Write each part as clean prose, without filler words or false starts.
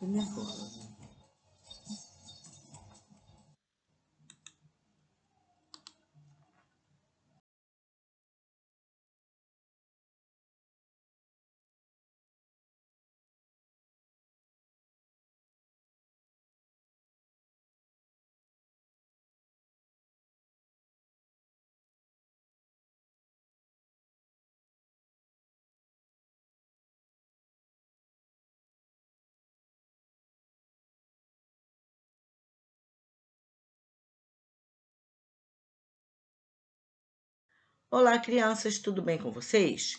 nervosa. Olá, crianças, tudo bem com vocês?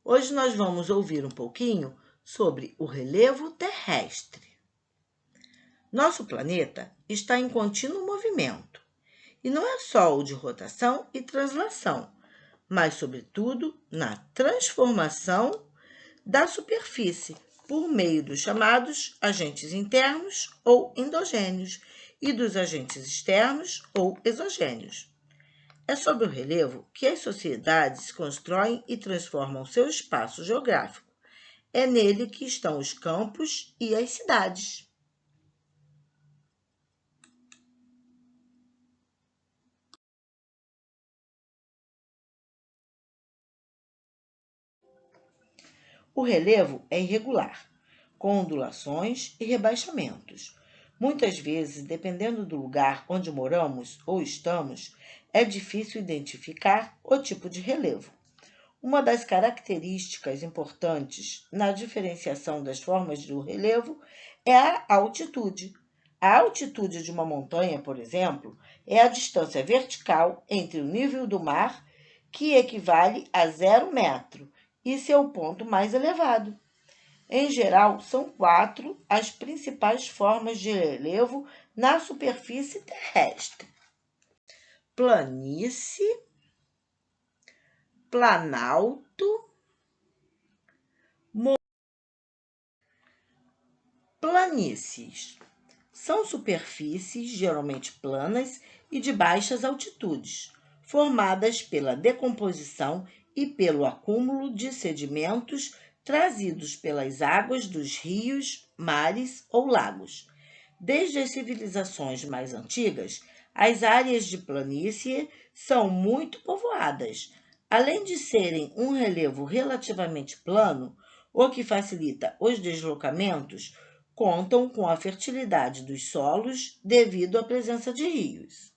Hoje nós vamos ouvir um pouquinho sobre o relevo terrestre. Nosso planeta está em contínuo movimento, e não é só o de rotação e translação, mas, sobretudo, na transformação da superfície por meio dos chamados agentes internos ou endogênios e dos agentes externos ou exogênios. É sobre o relevo que as sociedades constroem e transformam seu espaço geográfico. É nele que estão os campos e as cidades. O relevo é irregular, com ondulações e rebaixamentos. Muitas vezes, dependendo do lugar onde moramos ou estamos, é difícil identificar o tipo de relevo. Uma das características importantes na diferenciação das formas do relevo é a altitude. A altitude de uma montanha, por exemplo, é a distância vertical entre o nível do mar, que equivale a 0 metro, e seu ponto mais elevado. Em geral, são 4 as principais formas de relevo na superfície terrestre: planície, planalto, planícies. São superfícies geralmente planas e de baixas altitudes, formadas pela decomposição e pelo acúmulo de sedimentos trazidos pelas águas dos rios, mares ou lagos. Desde as civilizações mais antigas, as áreas de planície são muito povoadas. Além de serem um relevo relativamente plano, o que facilita os deslocamentos, contam com a fertilidade dos solos devido à presença de rios.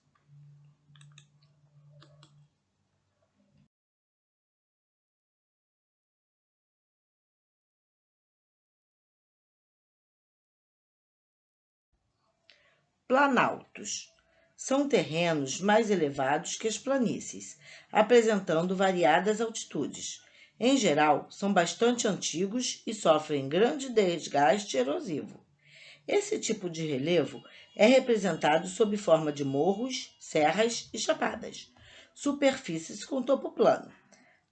Planaltos são terrenos mais elevados que as planícies, apresentando variadas altitudes. Em geral, são bastante antigos e sofrem grande desgaste erosivo. Esse tipo de relevo é representado sob forma de morros, serras e chapadas, superfícies com topo plano.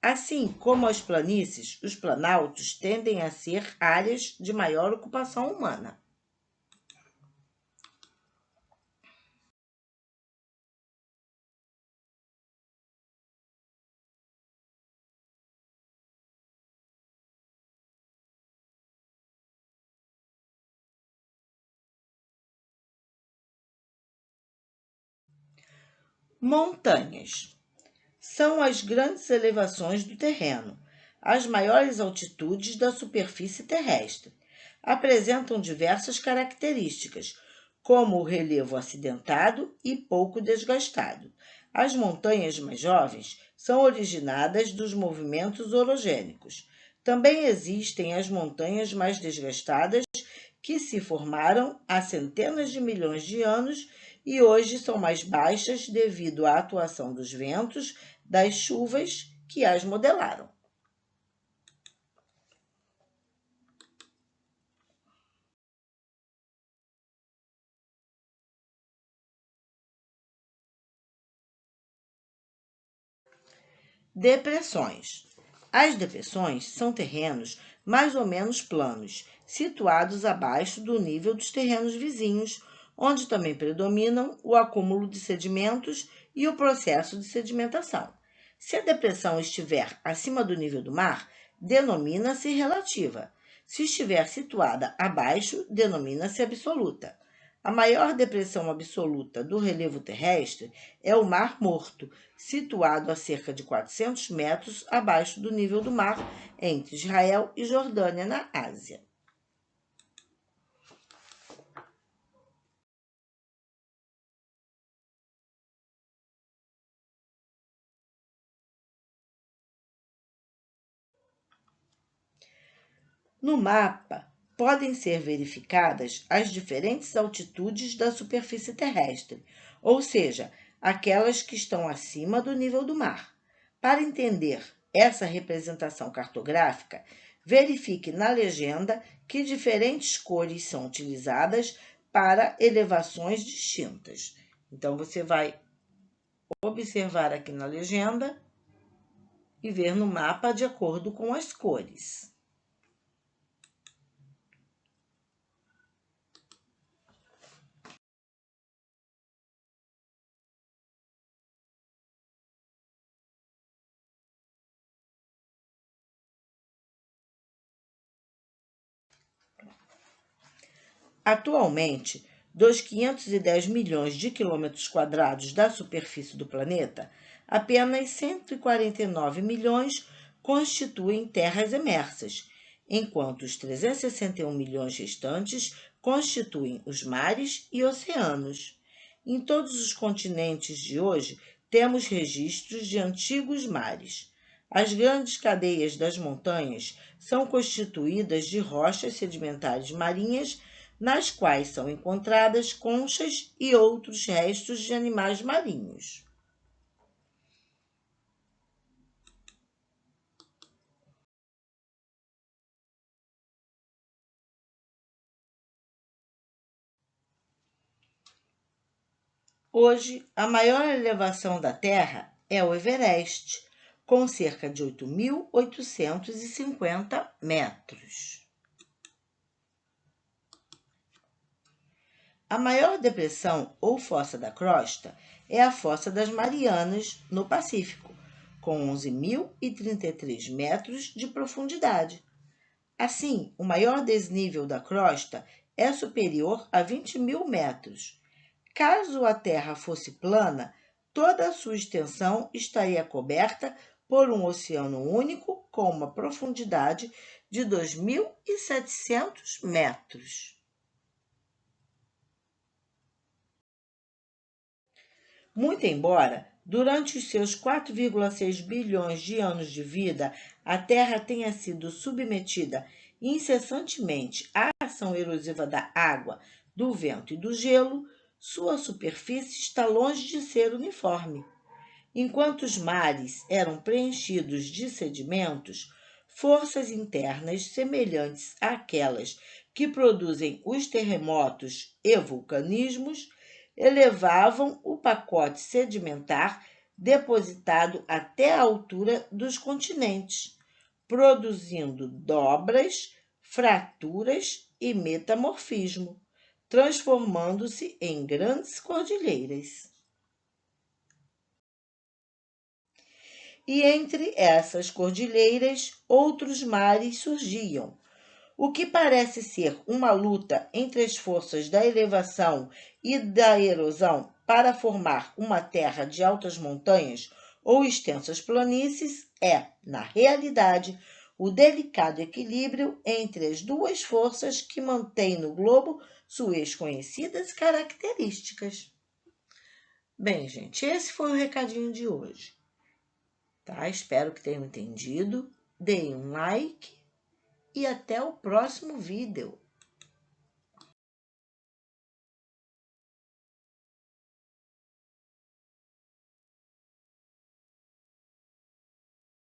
Assim como as planícies, os planaltos tendem a ser áreas de maior ocupação humana. Montanhas são as grandes elevações do terreno, as maiores altitudes da superfície terrestre. Apresentam diversas características, como o relevo acidentado e pouco desgastado. As montanhas mais jovens são originadas dos movimentos orogênicos. Também existem as montanhas mais desgastadas, que se formaram há centenas de milhões de anos e hoje são mais baixas devido à atuação dos ventos, das chuvas que as modelaram. Depressões. As depressões são terrenos mais ou menos planos, situados abaixo do nível dos terrenos vizinhos, onde também predominam o acúmulo de sedimentos e o processo de sedimentação. Se a depressão estiver acima do nível do mar, denomina-se relativa. Se estiver situada abaixo, denomina-se absoluta. A maior depressão absoluta do relevo terrestre é o Mar Morto, situado a cerca de 400 metros abaixo do nível do mar, entre Israel e Jordânia, na Ásia. No mapa, podem ser verificadas as diferentes altitudes da superfície terrestre, ou seja, aquelas que estão acima do nível do mar. Para entender essa representação cartográfica, verifique na legenda que diferentes cores são utilizadas para elevações distintas. Então, você vai observar aqui na legenda e ver no mapa de acordo com as cores. Atualmente, dos 510 milhões de quilômetros quadrados da superfície do planeta, apenas 149 milhões constituem terras emersas, enquanto os 361 milhões restantes constituem os mares e oceanos. Em todos os continentes de hoje, temos registros de antigos mares. As grandes cadeias das montanhas são constituídas de rochas sedimentares marinhas, nas quais são encontradas conchas e outros restos de animais marinhos. Hoje, a maior elevação da Terra é o Everest, com cerca de 8.850 metros. A maior depressão ou fossa da crosta é a Fossa das Marianas, no Pacífico, com 11.033 metros de profundidade. Assim, o maior desnível da crosta é superior a 20.000 metros. Caso a Terra fosse plana, toda a sua extensão estaria coberta por um oceano único com uma profundidade de 2.700 metros. Muito embora, durante os seus 4,6 bilhões de anos de vida, a Terra tenha sido submetida incessantemente à ação erosiva da água, do vento e do gelo, sua superfície está longe de ser uniforme. Enquanto os mares eram preenchidos de sedimentos, forças internas semelhantes àquelas que produzem os terremotos e vulcanismos elevavam o pacote sedimentar depositado até a altura dos continentes, produzindo dobras, fraturas e metamorfismo, transformando-se em grandes cordilheiras. E entre essas cordilheiras, outros mares surgiam, o que parece ser uma luta entre as forças da elevação e da erosão para formar uma terra de altas montanhas ou extensas planícies é, na realidade, o delicado equilíbrio entre as duas forças que mantém no globo suas conhecidas características. Bem, gente, esse foi o recadinho de hoje, tá? Espero que tenham entendido. Deem um like e até o próximo vídeo.